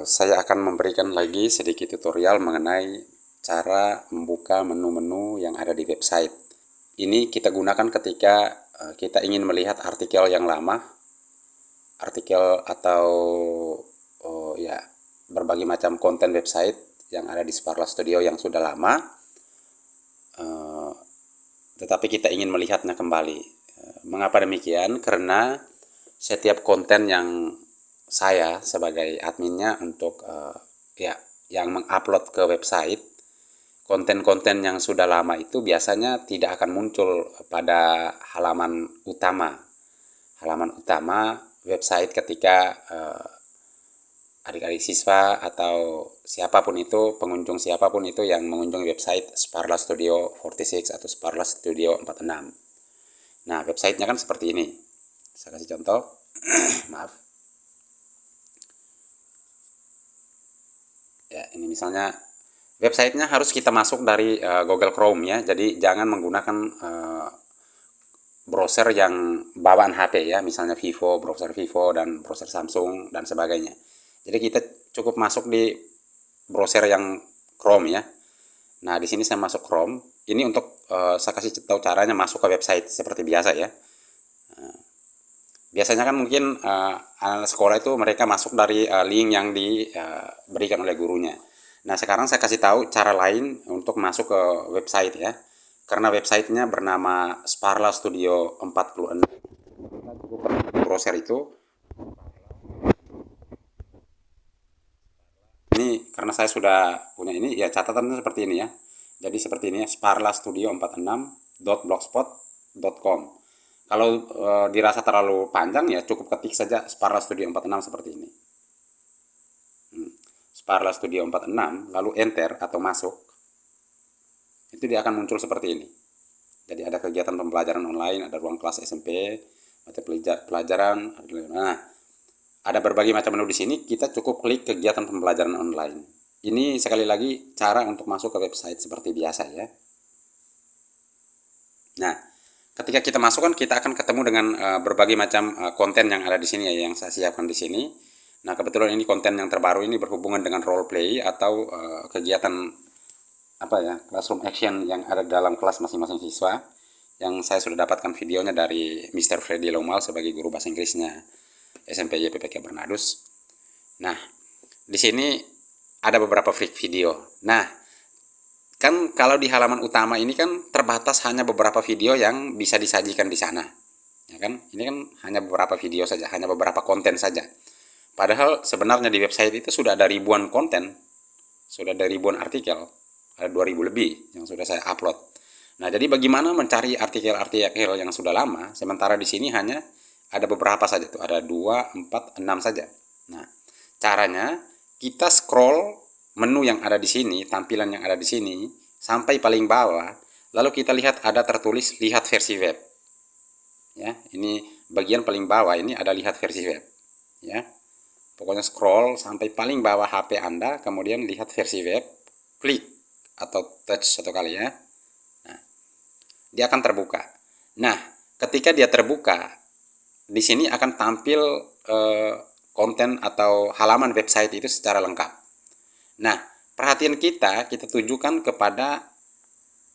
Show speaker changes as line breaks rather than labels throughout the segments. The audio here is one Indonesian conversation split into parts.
Saya akan memberikan lagi sedikit tutorial mengenai cara membuka menu-menu yang ada di website. Ini kita gunakan ketika kita ingin melihat artikel yang lama, artikel atau ya berbagai macam konten website yang ada di Sparla Studio yang sudah lama, tetapi kita ingin melihatnya kembali. Mengapa demikian? Karena setiap konten yang saya sebagai adminnya untuk yang mengupload ke website, konten-konten yang sudah lama itu biasanya tidak akan muncul pada halaman utama website ketika adik-adik siswa atau siapapun itu, pengunjung siapapun itu yang mengunjungi website Sparla Studio 46 atau Sparla Studio 46. Nah, websitenya kan seperti ini. Saya kasih contoh. Maaf. Ya, ini misalnya websitenya harus kita masuk dari Google Chrome ya. Jadi jangan menggunakan browser yang bawaan HP ya, misalnya Vivo, browser Vivo dan browser Samsung dan sebagainya. Jadi kita cukup masuk di browser yang Chrome ya. Nah, di sini saya masuk Chrome. Ini untuk saya kasih tahu caranya masuk ke website seperti biasa ya. Biasanya kan mungkin anak sekolah itu mereka masuk dari link yang diberikan oleh gurunya. Nah, sekarang saya kasih tahu cara lain untuk masuk ke website ya. Karena websitenya bernama Sparla Studio 46. Kita cukup di browser itu. Ini karena saya sudah punya ini ya, catatannya seperti ini ya. Jadi seperti ini ya, sparlastudio46.blogspot.com. Kalau dirasa terlalu panjang ya cukup ketik saja Sparla Studio 46 seperti ini. Sparla Studio 46 lalu enter atau masuk. Itu dia akan muncul seperti ini. Jadi ada kegiatan pembelajaran online, ada ruang kelas SMP, mata pelajaran, nah ada berbagai macam menu di sini. Kita cukup klik kegiatan pembelajaran online. Ini sekali lagi cara untuk masuk ke website seperti biasa ya. Nah, ketika kita masukkan kita akan ketemu dengan berbagai macam konten yang ada di sini ya, yang saya siapkan di sini. Nah, kebetulan ini konten yang terbaru ini berhubungan dengan role play atau kegiatan classroom action yang ada dalam kelas masing-masing siswa. Yang saya sudah dapatkan videonya dari Mr. Freddy Lomal sebagai guru bahasa Inggrisnya SMP YPPK Bernadus. Nah, di sini ada beberapa video. Nah, kan kalau di halaman utama ini kan terbatas hanya beberapa video yang bisa disajikan di sana. Ya kan? Ini kan hanya beberapa video saja, hanya beberapa konten saja. Padahal sebenarnya di website itu sudah ada ribuan konten, sudah ada ribuan artikel, ada 2000 lebih yang sudah saya upload. Nah, jadi bagaimana mencari artikel-artikel yang sudah lama, sementara di sini hanya ada beberapa saja tuh, ada 2, 4, 6 saja. Nah, caranya kita scroll menu yang ada di sini, tampilan yang ada di sini sampai paling bawah, lalu kita lihat ada tertulis lihat versi web. Ya, ini bagian paling bawah ini ada lihat versi web. Ya. Pokoknya scroll sampai paling bawah HP Anda, kemudian lihat versi web, klik atau touch satu kali ya. Nah, dia akan terbuka. Nah, ketika dia terbuka, di sini akan tampil konten atau halaman website itu secara lengkap. Nah, perhatian kita tujukan kepada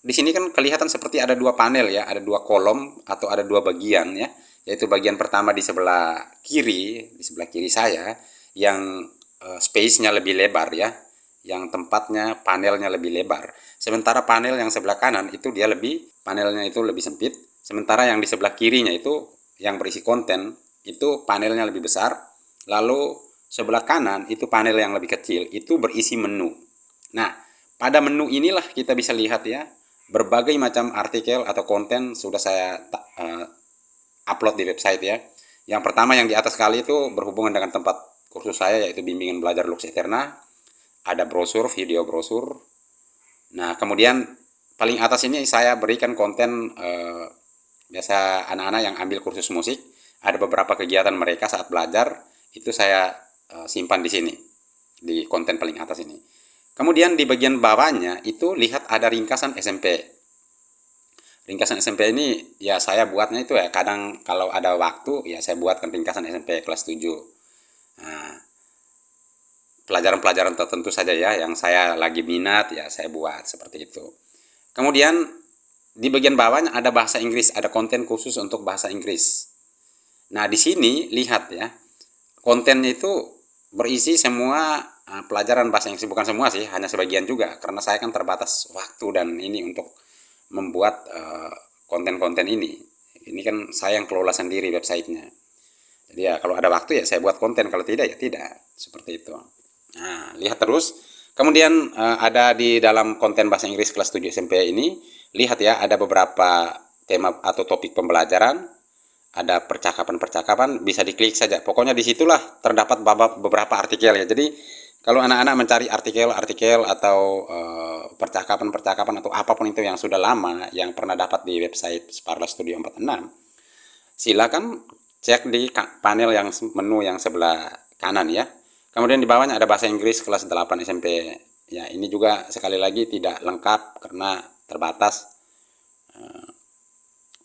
di sini kan kelihatan seperti ada dua panel ya, ada dua kolom atau ada dua bagian ya, yaitu bagian pertama di sebelah kiri saya yang space-nya lebih lebar ya, yang tempatnya panelnya lebih lebar. Sementara panel yang sebelah kanan itu panelnya itu lebih sempit, sementara yang di sebelah kirinya itu yang berisi konten itu panelnya lebih besar, lalu sebelah kanan itu panel yang lebih kecil, itu berisi menu. Nah, pada menu inilah kita bisa lihat ya, berbagai macam artikel atau konten sudah saya upload di website ya. Yang pertama yang di atas kali itu berhubungan dengan tempat kursus saya, yaitu bimbingan belajar Lux Eterna. Ada brosur, video brosur. Nah, kemudian paling atas ini saya berikan konten biasa anak-anak yang ambil kursus musik. Ada beberapa kegiatan mereka saat belajar, itu saya simpan di sini, di konten paling atas ini. Kemudian di bagian bawahnya itu lihat ada ringkasan SMP. Ringkasan SMP ini ya saya buatnya itu ya, kadang kalau ada waktu ya saya buatkan ringkasan SMP kelas 7. Nah, pelajaran-pelajaran tertentu saja ya, yang saya lagi minat ya saya buat seperti itu. Kemudian di bagian bawahnya ada bahasa Inggris, ada konten khusus untuk bahasa Inggris. Nah, di sini lihat ya, kontennya itu berisi semua pelajaran bahasa Inggris, bukan semua sih, hanya sebagian juga, karena saya kan terbatas waktu dan ini untuk membuat konten-konten ini. Ini kan saya yang kelola sendiri websitenya. Jadi ya kalau ada waktu ya saya buat konten, kalau tidak ya tidak, seperti itu. Nah, lihat terus. Kemudian ada di dalam konten bahasa Inggris kelas 7 SMP ini, lihat ya, ada beberapa tema atau topik pembelajaran, ada percakapan-percakapan, bisa diklik saja. Pokoknya disitulah terdapat beberapa artikel ya. Jadi kalau anak-anak mencari artikel-artikel atau percakapan-percakapan atau apapun itu yang sudah lama, yang pernah dapat di website Sparla Studio 46, silakan cek di panel yang menu yang sebelah kanan ya. Kemudian di bawahnya ada bahasa Inggris kelas 8 SMP. Ya, ini juga sekali lagi tidak lengkap karena terbatas.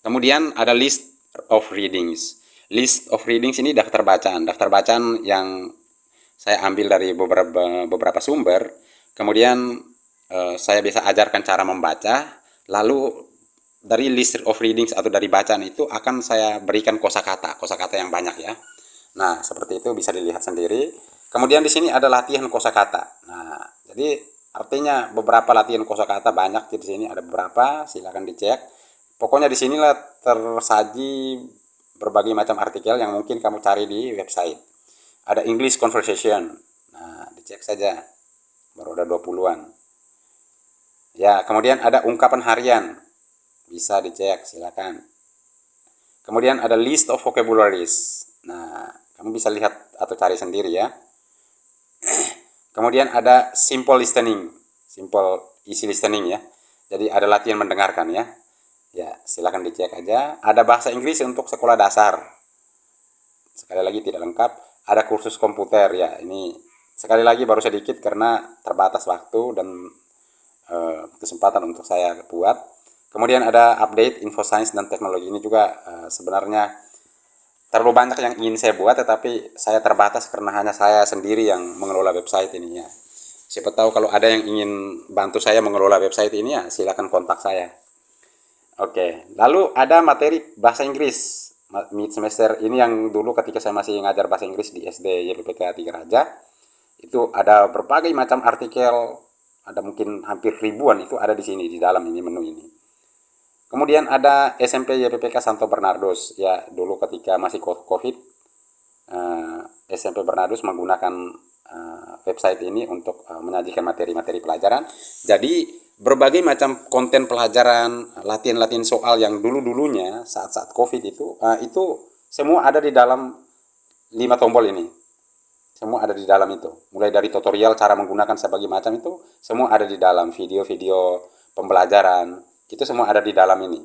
Kemudian ada list of readings. List of readings ini daftar bacaan. Daftar bacaan yang saya ambil dari beberapa sumber. Kemudian saya bisa ajarkan cara membaca. Lalu dari list of readings atau dari bacaan itu akan saya berikan kosakata yang banyak ya. Nah, seperti itu bisa dilihat sendiri. Kemudian di sini ada latihan kosakata. Nah, jadi artinya beberapa latihan kosakata banyak di sini, ada beberapa, silakan dicek. Pokoknya di sinilah tersaji berbagai macam artikel yang mungkin kamu cari di website. Ada English conversation. Nah, dicek saja. Baru ada 20-an. Ya, kemudian ada ungkapan harian. Bisa dicek, silakan. Kemudian ada list of vocabularies. Nah, kamu bisa lihat atau cari sendiri ya. Kemudian ada simple listening, simple easy listening ya. Jadi ada latihan mendengarkan ya. Ya, silakan dicek aja. Ada bahasa Inggris untuk sekolah dasar. Sekali lagi tidak lengkap. Ada kursus komputer ya. Ini sekali lagi baru sedikit karena terbatas waktu dan kesempatan untuk saya buat. Kemudian ada update info sains dan teknologi. Ini juga sebenarnya terlalu banyak yang ingin saya buat, tetapi saya terbatas karena hanya saya sendiri yang mengelola website ini ya. Siapa tahu kalau ada yang ingin bantu saya mengelola website ini ya silakan kontak saya. Oke, lalu ada materi bahasa Inggris mid semester ini yang dulu ketika saya masih ngajar bahasa Inggris di SD YPPK 3 Raja, itu ada berbagai macam artikel, ada mungkin hampir ribuan, itu ada di sini di dalam ini menu ini. Kemudian ada SMP YPPK Santo Bernardus. Ya, dulu ketika masih COVID, SMP Bernardus menggunakan website ini untuk menyajikan materi-materi pelajaran. Jadi, berbagai macam konten pelajaran, latihan-latihan soal yang dulu-dulunya saat-saat COVID itu semua ada di dalam 5 tombol ini. Semua ada di dalam itu. Mulai dari tutorial cara menggunakan sebagai macam itu, semua ada di dalam video-video pembelajaran. Itu semua ada di dalam ini.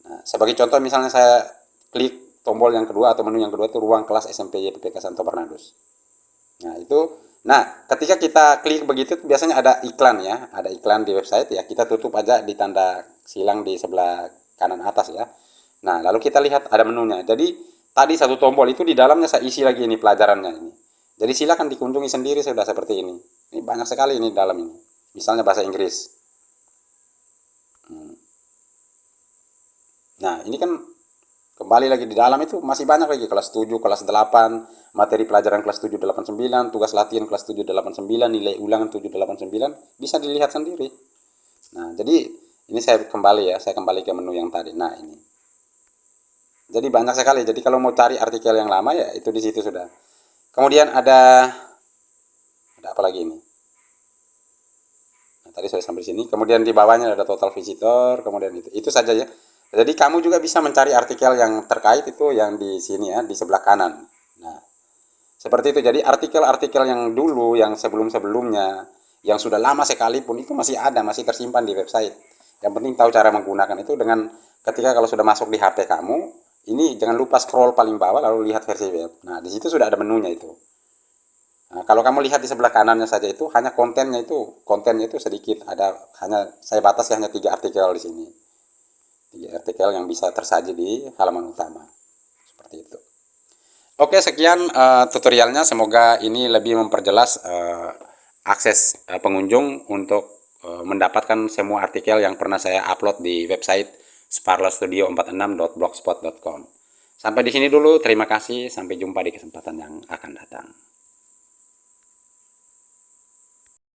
Nah, sebagai contoh misalnya saya klik tombol yang kedua atau menu yang kedua itu ruang kelas SMP YPPK Santo Bernardus. Nah, ketika kita klik begitu biasanya ada iklan ya, ada iklan di website ya. Kita tutup aja di tanda silang di sebelah kanan atas ya. Nah, lalu kita lihat ada menunya. Jadi tadi satu tombol itu di dalamnya saya isi lagi ini pelajarannya ini. Jadi silakan dikunjungi sendiri sudah seperti ini. Ini banyak sekali ini di dalam ini. Misalnya bahasa Inggris. Nah, ini kan kembali lagi di dalam itu masih banyak lagi kelas 7, kelas 8, materi pelajaran kelas 7 89, tugas latihan kelas 7 89, nilai ulangan 7 89, bisa dilihat sendiri. Nah, jadi ini saya kembali ya, saya kembali ke menu yang tadi. Nah, ini. Jadi banyak sekali. Jadi kalau mau cari artikel yang lama ya itu di situ sudah. Kemudian ada apa lagi ini? Nah, tadi saya sampai sini. Kemudian di bawahnya ada total visitor, kemudian itu saja ya. Jadi kamu juga bisa mencari artikel yang terkait itu yang di sini ya, di sebelah kanan. Nah, seperti itu. Jadi artikel-artikel yang dulu, yang sebelum-sebelumnya, yang sudah lama sekalipun itu masih ada, masih tersimpan di website. Yang penting tahu cara menggunakan itu dengan ketika kalau sudah masuk di HP kamu, ini jangan lupa scroll paling bawah lalu lihat versi web. Nah, di situ sudah ada menunya itu. Nah, kalau kamu lihat di sebelah kanannya saja itu hanya kontennya itu sedikit, ada hanya saya batasi hanya 3 artikel di sini. 3 artikel yang bisa tersaji di halaman utama. Seperti itu. Oke, sekian tutorialnya. Semoga ini lebih memperjelas akses pengunjung untuk mendapatkan semua artikel yang pernah saya upload di website sparlostudio46.blogspot.com. Sampai di sini dulu, terima kasih, sampai jumpa di kesempatan yang akan datang.